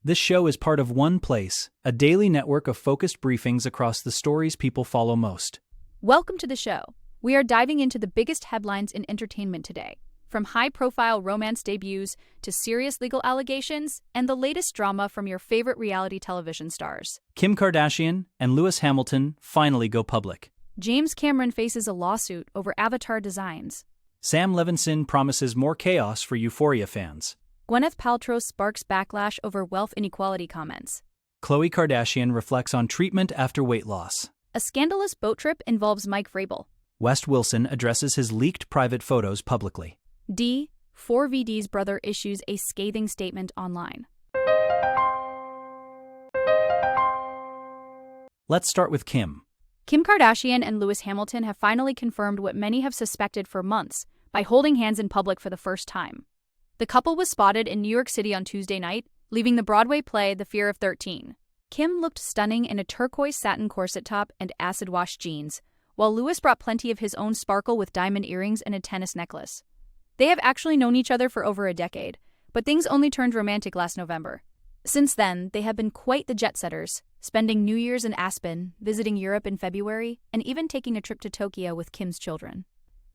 This show is part of OnePlace, a daily network of focused briefings across the stories people follow most. Welcome to the show. We are diving into the biggest headlines in entertainment today, from high-profile romance debuts to serious legal allegations and the latest drama from your favorite reality television stars. Kim Kardashian and Lewis Hamilton finally go public. James Cameron faces a lawsuit over Avatar designs. Sam Levinson promises more chaos for Euphoria fans. Gwyneth Paltrow sparks backlash over wealth inequality comments. Khloe Kardashian reflects on treatment after weight loss. A scandalous boat trip involves Mike Vrabel. West Wilson addresses his leaked private photos publicly. 4VD's brother issues a scathing statement online. Let's start with Kim. Kim Kardashian and Lewis Hamilton have finally confirmed what many have suspected for months by holding hands in public for the first time. The couple was spotted in New York City on Tuesday night, leaving the Broadway play The Fear of 13. Kim looked stunning in a turquoise satin corset top and acid-wash jeans, while Lewis brought plenty of his own sparkle with diamond earrings and a tennis necklace. They have actually known each other for over a decade, but things only turned romantic last November. Since then, they have been quite the jet-setters, spending New Year's in Aspen, visiting Europe in February, and even taking a trip to Tokyo with Kim's children.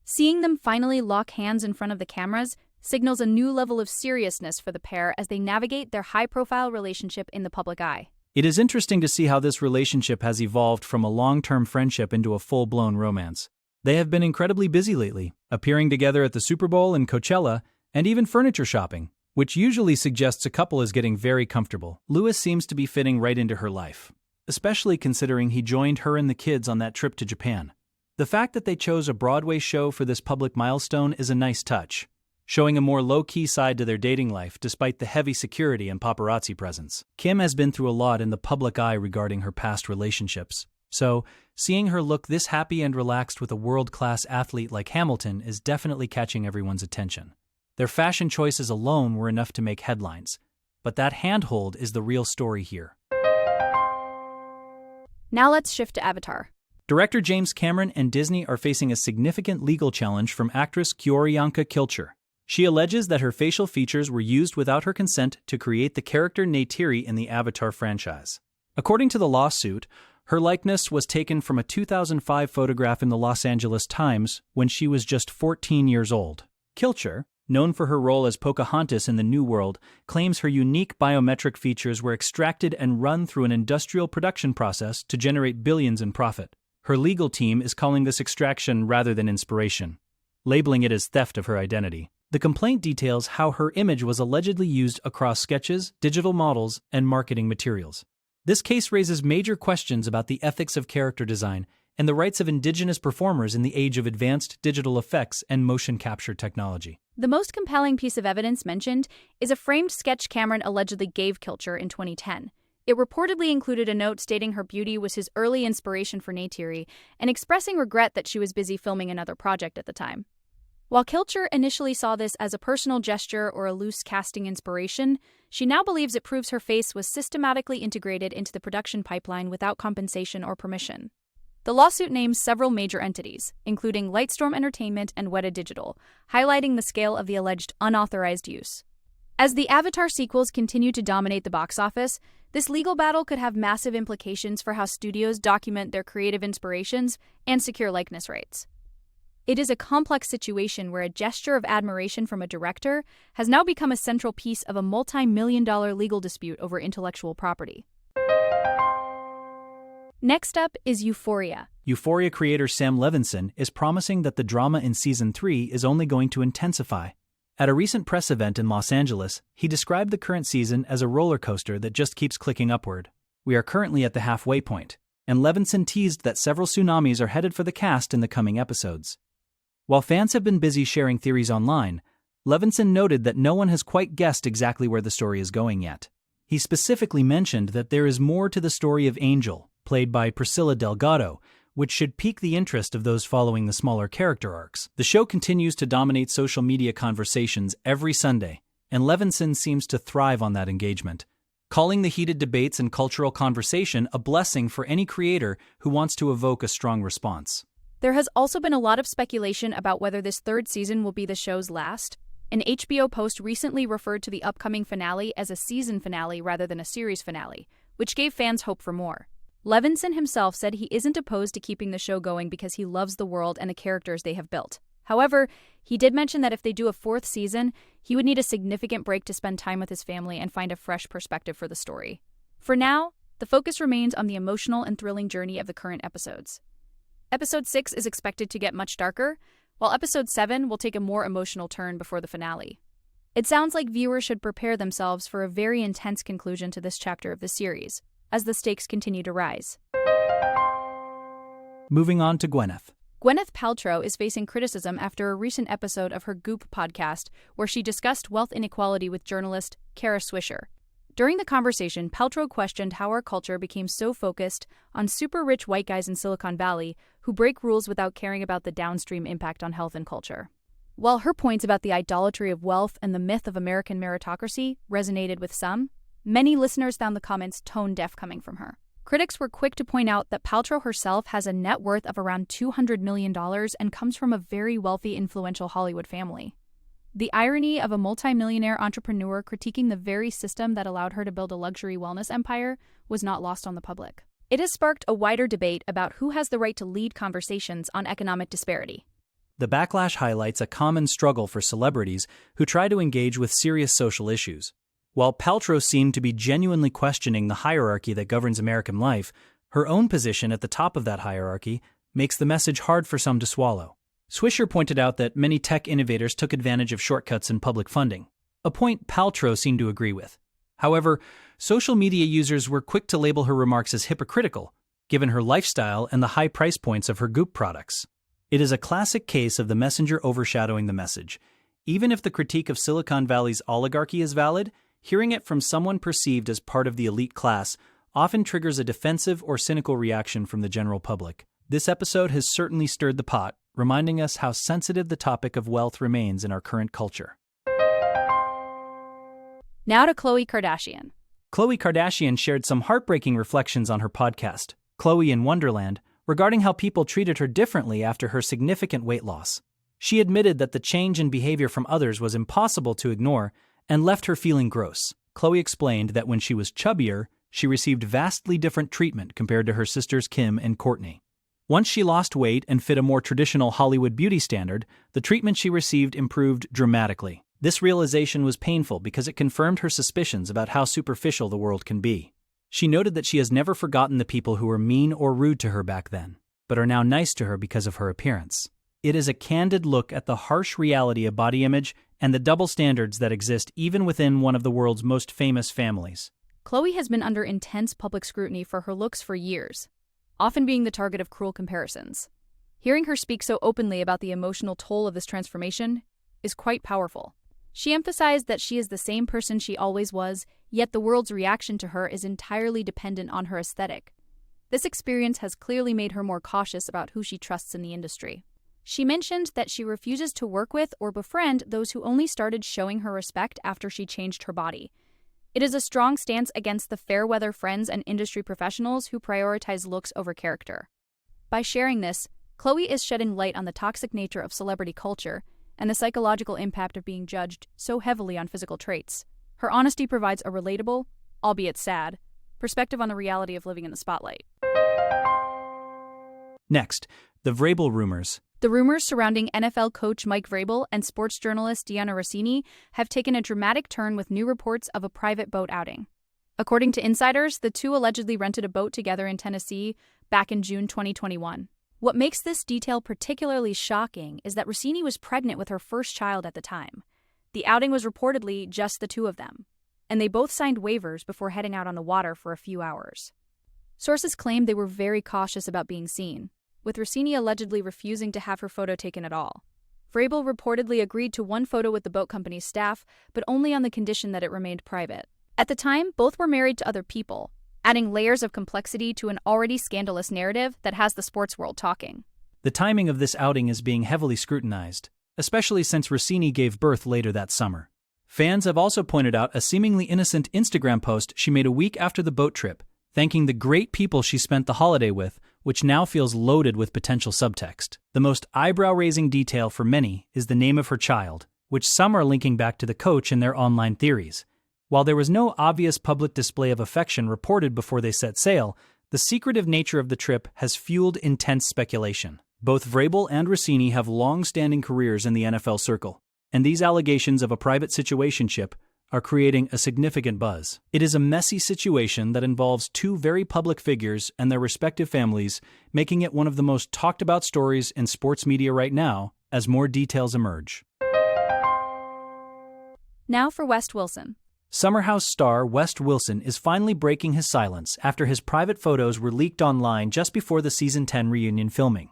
Seeing them finally lock hands in front of the cameras signals a new level of seriousness for the pair as they navigate their high-profile relationship in the public eye. It is interesting to see how this relationship has evolved from a long-term friendship into a full-blown romance. They have been incredibly busy lately, appearing together at the Super Bowl and Coachella, and even furniture shopping, which usually suggests a couple is getting very comfortable. Lewis seems to be fitting right into her life, especially considering he joined her and the kids on that trip to Japan. The fact that they chose a Broadway show for this public milestone is a nice touch, showing a more low-key side to their dating life despite the heavy security and paparazzi presence. Kim has been through a lot in the public eye regarding her past relationships, so seeing her look this happy and relaxed with a world-class athlete like Hamilton is definitely catching everyone's attention. Their fashion choices alone were enough to make headlines, but that handhold is the real story here. Now let's shift to Avatar. Director James Cameron and Disney are facing a significant legal challenge from actress Q'orianka Kilcher. She alleges that her facial features were used without her consent to create the character Neytiri in the Avatar franchise. According to the lawsuit, her likeness was taken from a 2005 photograph in the Los Angeles Times when she was just 14 years old. Kilcher, known for her role as Pocahontas in The New World, claims her unique biometric features were extracted and run through an industrial production process to generate billions in profit. Her legal team is calling this extraction rather than inspiration, labeling it as theft of her identity. The complaint details how her image was allegedly used across sketches, digital models, and marketing materials. This case raises major questions about the ethics of character design and the rights of indigenous performers in the age of advanced digital effects and motion capture technology. The most compelling piece of evidence mentioned is a framed sketch Cameron allegedly gave Kilcher in 2010. It reportedly included a note stating her beauty was his early inspiration for Neytiri and expressing regret that she was busy filming another project at the time. While Kilcher initially saw this as a personal gesture or a loose casting inspiration, she now believes it proves her face was systematically integrated into the production pipeline without compensation or permission. The lawsuit names several major entities, including Lightstorm Entertainment and Weta Digital, highlighting the scale of the alleged unauthorized use. As the Avatar sequels continue to dominate the box office, this legal battle could have massive implications for how studios document their creative inspirations and secure likeness rights. It is a complex situation where a gesture of admiration from a director has now become a central piece of a multi-million-dollar legal dispute over intellectual property. Next up is Euphoria. Euphoria creator Sam Levinson is promising that the drama in Season 3 is only going to intensify. At a recent press event in Los Angeles, he described the current season as a roller coaster that just keeps clicking upward. We are currently at the halfway point, and Levinson teased that several tsunamis are headed for the cast in the coming episodes. While fans have been busy sharing theories online, Levinson noted that no one has quite guessed exactly where the story is going yet. He specifically mentioned that there is more to the story of Angel, played by Priscilla Delgado, which should pique the interest of those following the smaller character arcs. The show continues to dominate social media conversations every Sunday, and Levinson seems to thrive on that engagement, calling the heated debates and cultural conversation a blessing for any creator who wants to evoke a strong response. There has also been a lot of speculation about whether this third season will be the show's last. An HBO post recently referred to the upcoming finale as a season finale rather than a series finale, which gave fans hope for more. Levinson himself said he isn't opposed to keeping the show going because he loves the world and the characters they have built. However, he did mention that if they do a fourth season, he would need a significant break to spend time with his family and find a fresh perspective for the story. For now, the focus remains on the emotional and thrilling journey of the current episodes. Episode 6 is expected to get much darker, while Episode 7 will take a more emotional turn before the finale. It sounds like viewers should prepare themselves for a very intense conclusion to this chapter of the series, as the stakes continue to rise. Moving on to Gwyneth. Gwyneth Paltrow is facing criticism after a recent episode of her Goop podcast where she discussed wealth inequality with journalist Kara Swisher. During the conversation, Paltrow questioned how our culture became so focused on super-rich white guys in Silicon Valley who break rules without caring about the downstream impact on health and culture. While her points about the idolatry of wealth and the myth of American meritocracy resonated with some, many listeners found the comments tone-deaf coming from her. Critics were quick to point out that Paltrow herself has a net worth of around $200 million and comes from a very wealthy, influential Hollywood family. The irony of a multimillionaire entrepreneur critiquing the very system that allowed her to build a luxury wellness empire was not lost on the public. It has sparked a wider debate about who has the right to lead conversations on economic disparity. The backlash highlights a common struggle for celebrities who try to engage with serious social issues. While Paltrow seemed to be genuinely questioning the hierarchy that governs American life, her own position at the top of that hierarchy makes the message hard for some to swallow. Swisher pointed out that many tech innovators took advantage of shortcuts in public funding, a point Paltrow seemed to agree with. However, social media users were quick to label her remarks as hypocritical, given her lifestyle and the high price points of her Goop products. It is a classic case of the messenger overshadowing the message. Even if the critique of Silicon Valley's oligarchy is valid, hearing it from someone perceived as part of the elite class often triggers a defensive or cynical reaction from the general public. This episode has certainly stirred the pot, reminding us how sensitive the topic of wealth remains in our current culture. Now to Khloe Kardashian. Khloe Kardashian shared some heartbreaking reflections on her podcast, Khloe in Wonderland, regarding how people treated her differently after her significant weight loss. She admitted that the change in behavior from others was impossible to ignore and left her feeling gross. Khloe explained that when she was chubbier, she received vastly different treatment compared to her sisters Kim and Kourtney. Once she lost weight and fit a more traditional Hollywood beauty standard, the treatment she received improved dramatically. This realization was painful because it confirmed her suspicions about how superficial the world can be. She noted that she has never forgotten the people who were mean or rude to her back then, but are now nice to her because of her appearance. It is a candid look at the harsh reality of body image and the double standards that exist even within one of the world's most famous families. Khloe has been under intense public scrutiny for her looks for years, often being the target of cruel comparisons. Hearing her speak so openly about the emotional toll of this transformation is quite powerful. She emphasized that she is the same person she always was, yet the world's reaction to her is entirely dependent on her aesthetic. This experience has clearly made her more cautious about who she trusts in the industry. She mentioned that she refuses to work with or befriend those who only started showing her respect after she changed her body. It is a strong stance against the fair-weather friends and industry professionals who prioritize looks over character. By sharing this, Khloe is shedding light on the toxic nature of celebrity culture and the psychological impact of being judged so heavily on physical traits. Her honesty provides a relatable, albeit sad, perspective on the reality of living in the spotlight. Next, the Vrabel rumors. The rumors surrounding NFL coach Mike Vrabel and sports journalist Diana Rossini have taken a dramatic turn with new reports of a private boat outing. According to insiders, the two allegedly rented a boat together in Tennessee back in June 2021. What makes this detail particularly shocking is that Rossini was pregnant with her first child at the time. The outing was reportedly just the two of them, and they both signed waivers before heading out on the water for a few hours. Sources claimed they were very cautious about being seen, with Rossini allegedly refusing to have her photo taken at all. Vrabel reportedly agreed to one photo with the boat company's staff, but only on the condition that it remained private. At the time, both were married to other people, adding layers of complexity to an already scandalous narrative that has the sports world talking. The timing of this outing is being heavily scrutinized, especially since Rossini gave birth later that summer. Fans have also pointed out a seemingly innocent Instagram post she made a week after the boat trip, thanking the great people she spent the holiday with, which now feels loaded with potential subtext. The most eyebrow-raising detail for many is the name of her child, which some are linking back to the coach in their online theories. While there was no obvious public display of affection reported before they set sail, the secretive nature of the trip has fueled intense speculation. Both Vrabel and Rossini have long-standing careers in the NFL circle, and these allegations of a private situationship are creating a significant buzz. It is a messy situation that involves two very public figures and their respective families, making it one of the most talked-about stories in sports media right now as more details emerge. Now for West Wilson. Summer House star West Wilson is finally breaking his silence after his private photos were leaked online just before the Season 10 reunion filming.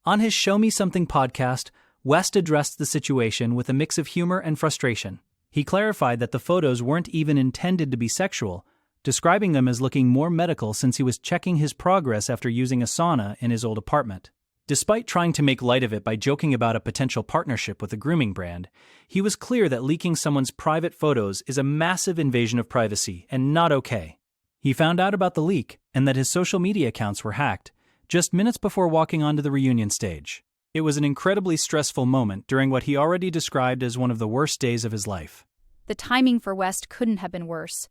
On his Show Me Something podcast, West addressed the situation with a mix of humor and frustration. He clarified that the photos weren't even intended to be sexual, describing them as looking more medical since he was checking his progress after using a sauna in his old apartment. Despite trying to make light of it by joking about a potential partnership with a grooming brand, he was clear that leaking someone's private photos is a massive invasion of privacy and not okay. He found out about the leak and that his social media accounts were hacked just minutes before walking onto the reunion stage. It was an incredibly stressful moment during what he already described as one of the worst days of his life. The timing for West couldn't have been worse,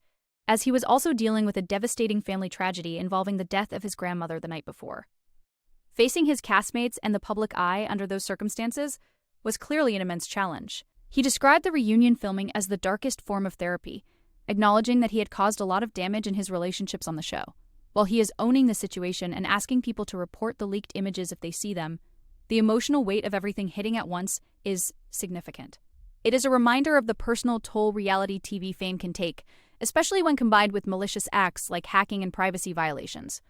as he was also dealing with a devastating family tragedy involving the death of his grandmother the night before. Facing his castmates and the public eye under those circumstances was clearly an immense challenge. He described the reunion filming as the darkest form of therapy, acknowledging that he had caused a lot of damage in his relationships on the show. While he is owning the situation and asking people to report the leaked images if they see them, the emotional weight of everything hitting at once is significant. It is a reminder of the personal toll reality TV fame can take, especially when combined with malicious acts like hacking and privacy violations.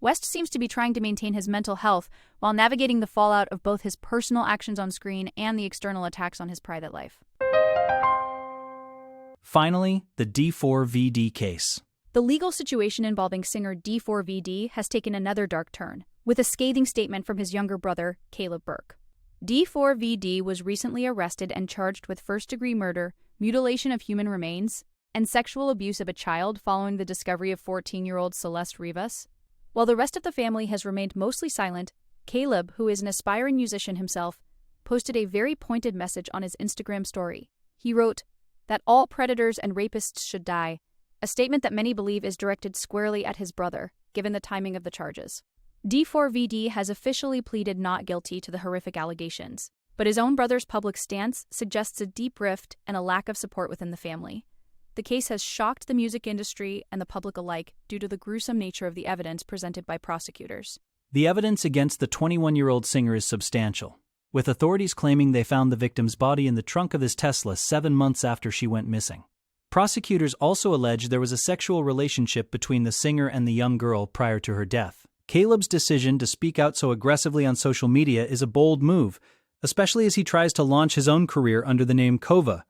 West seems to be trying to maintain his mental health while navigating the fallout of both his personal actions on screen and the external attacks on his private life. Finally, the D4VD case. The legal situation involving singer D4VD has taken another dark turn, with a scathing statement from his younger brother, Caleb Burke. D4VD was recently arrested and charged with first-degree murder, mutilation of human remains, and sexual abuse of a child following the discovery of 14-year-old Celeste Rivas. While the rest of the family has remained mostly silent, Caleb, who is an aspiring musician himself, posted a very pointed message on his Instagram story. He wrote that all predators and rapists should die, a statement that many believe is directed squarely at his brother, given the timing of the charges. D4VD has officially pleaded not guilty to the horrific allegations, but his own brother's public stance suggests a deep rift and a lack of support within the family. The case has shocked the music industry and the public alike due to the gruesome nature of the evidence presented by prosecutors. The evidence against the 21-year-old singer is substantial, with authorities claiming they found the victim's body in the trunk of his Tesla 7 months after she went missing. Prosecutors also allege there was a sexual relationship between the singer and the young girl prior to her death. Caleb's decision to speak out so aggressively on social media is a bold move, especially as he tries to launch his own career under the name Kova.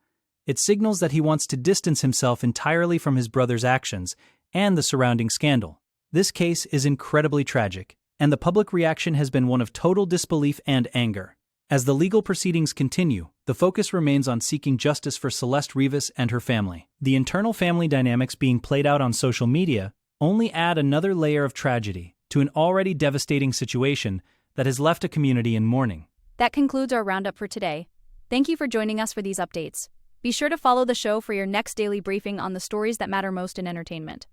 It signals that he wants to distance himself entirely from his brother's actions and the surrounding scandal. This case is incredibly tragic, and the public reaction has been one of total disbelief and anger. As the legal proceedings continue, the focus remains on seeking justice for Celeste Rivas and her family. The internal family dynamics being played out on social media only add another layer of tragedy to an already devastating situation that has left a community in mourning. That concludes our roundup for today. Thank you for joining us for these updates. Be sure to follow the show for your next daily briefing on the stories that matter most in entertainment.